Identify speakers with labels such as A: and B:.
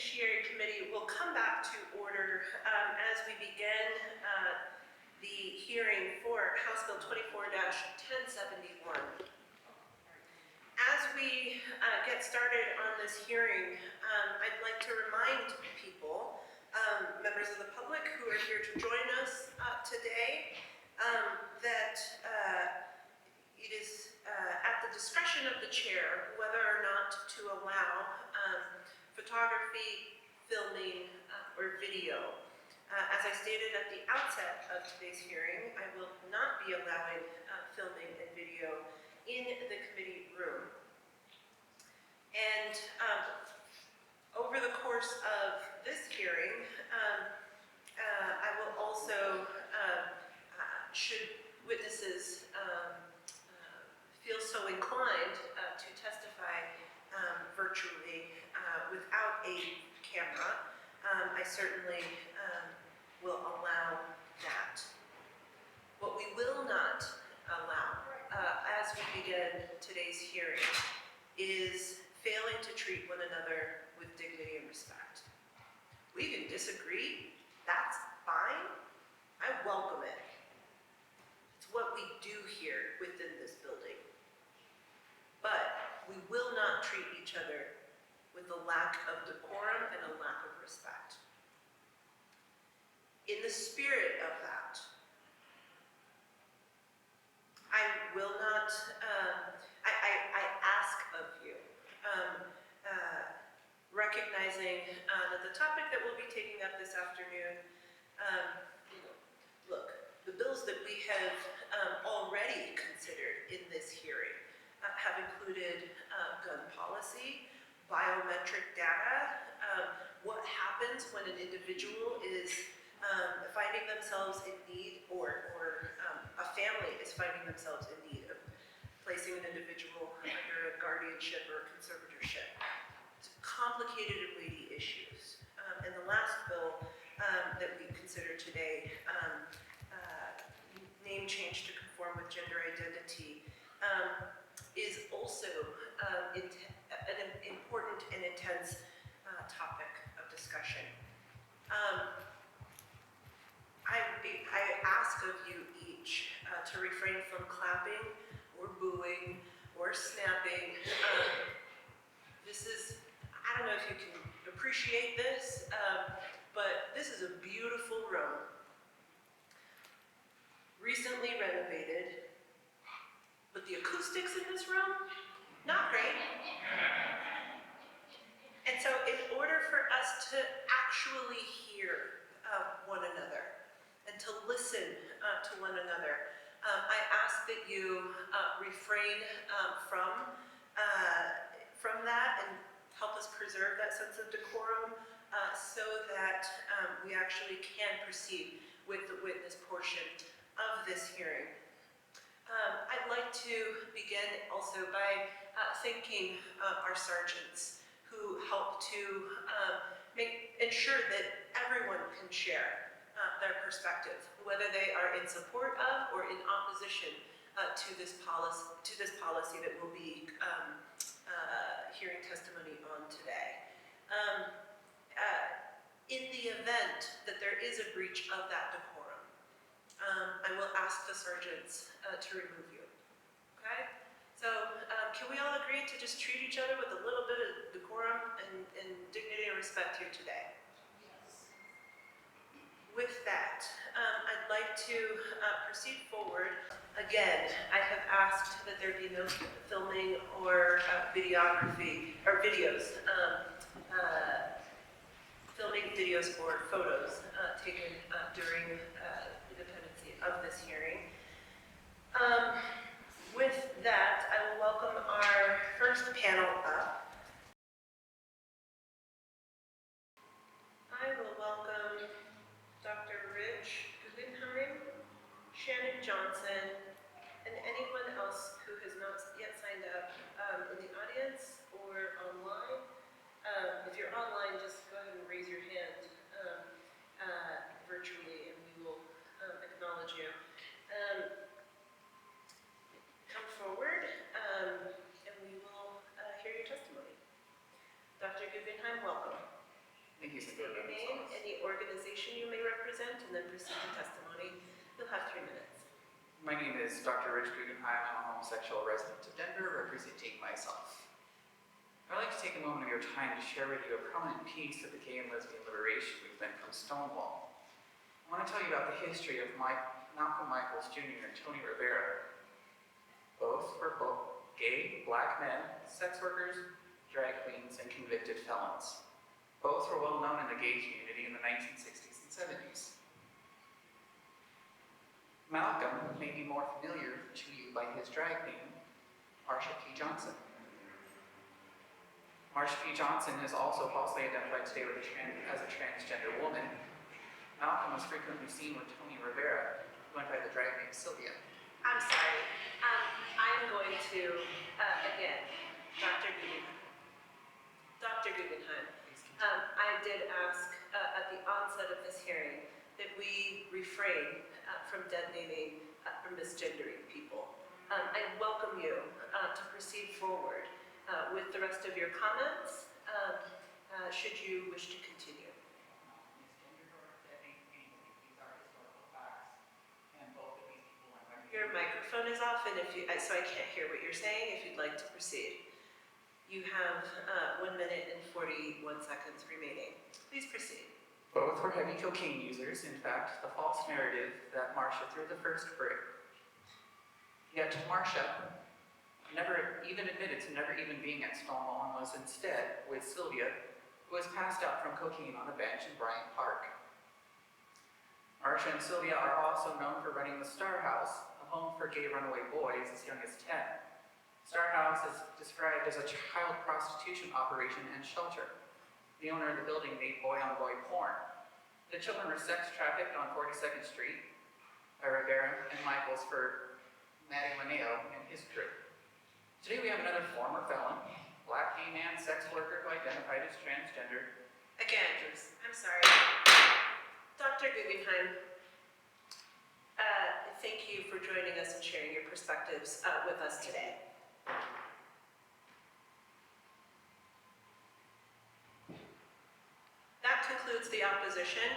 A: Judiciary Committee will come back to order as we begin the hearing for House Bill 24-1071. As we get started on this hearing, I'd like to remind people, members of the public who are here to join us today, that it is at the discretion of the chair whether or not to allow photography, filming, or video. As I stated at the outset of today's hearing, I will not be allowing filming and video in the committee room. And over the course of this hearing, I will also, should witnesses feel so inclined to testify virtually without a camera, I certainly will allow that. What we will not allow as we begin today's hearing is failing to treat one another with dignity and respect. We can disagree, that's fine. I welcome it. It's what we do here within this building. But we will not treat each other with a lack of decorum and a lack of respect. In the spirit of that, I will not, I ask of you, recognizing that the topic that we'll be taking up this afternoon, look, the bills that we have already considered in this hearing have included gun policy, biometric data, what happens when an individual is finding themselves in need or a family is finding themselves in need of placing an individual under a guardianship or a conservatorship. It's complicated and weighty issues. And the last bill that we consider today, name change to conform with gender identity, is also an important and intense topic of discussion. I ask of you each to refrain from clapping or booing or snapping. This is, I don't know if you can appreciate this, but this is a beautiful room, recently renovated, but the acoustics in this room, not great. And so in order for us to actually hear one another and to listen to one another, I ask that you refrain from that and help us preserve that sense of decorum so that we actually can proceed with the witness portion of this hearing. I'd like to begin also by thanking our sergeants who help to ensure that everyone can share their perspective, whether they are in support of or in opposition to this policy that we'll be hearing testimony on today. In the event that there is a breach of that decorum, I will ask the sergeants to remove you. Okay? So can we all agree to just treat each other with a little bit of decorum and dignity and respect here today? Yes. With that, I'd like to proceed forward. Again, I have asked that there be no filming or videography or videos, filming, videos, or photos taken during the pendency of this hearing. With that, I will welcome our first panel up. I will welcome Dr. Rich Guggenheim, Shannon Johnson, and anyone else who has not yet signed up in the audience or online. If you're online, just go ahead and raise your hand virtually and we will acknowledge you. Come forward and we will hear your testimony. Dr. Guggenheim, welcome.
B: Thank you,
A: State your name, any organization you may represent, and then proceed to testimony. You'll have 3 minutes.
B: My name is Dr. Rich Guggenheim. I'm a homosexual resident of Denver, representing myself. I'd like to take a moment of your time to share with you a prominent piece of the gay and lesbian liberation movement from Stonewall. I want to tell you about the history of Malcolm Michaels Jr. and Tony Rivera. Both were gay, black men, sex workers, drag queens, and convicted felons. Both were well known in the gay community in the 1960s and 70s. Malcolm may be more familiar to you by his drag name, Marsha P. Johnson. Marsha P. Johnson is also falsely identified today as a transgender woman. Malcolm was frequently seen with Tony Rivera, who went by the drag name Sylvia.
A: I'm sorry. I'm going to, again, Dr. Guggenheim. Dr. Guggenheim, I did ask at the onset of this hearing that we refrain from designating or misgendering people. I welcome you to proceed forward with the rest of your comments, should you wish to continue. Your microphone is off, and so I can't hear what you're saying. If you'd like to proceed, you have 1 minute and 41 seconds remaining. Please proceed.
B: Both were heavy cocaine users. In fact, the false narrative that Marsha threw the first brick. Yet Marsha never even admitted to never even being at Stonewall and was instead with Sylvia, who was passed out from cocaine on a bench in Bryant Park. Marsha and Sylvia are also known for running the Star House, a home for gay runaway boys as young as 10. Star House is described as a child prostitution operation and shelter. The owner of the building made boy-on-boy porn. The children were sex trafficked on 42nd Street by Rivera and Michaels for Matty Laneo and his crew. Today we have another former felon, black gay man sex worker who identified as transgender.
A: Again, I'm sorry. Dr. Guggenheim, thank you for joining us and sharing your perspectives with us today. That concludes the opposition.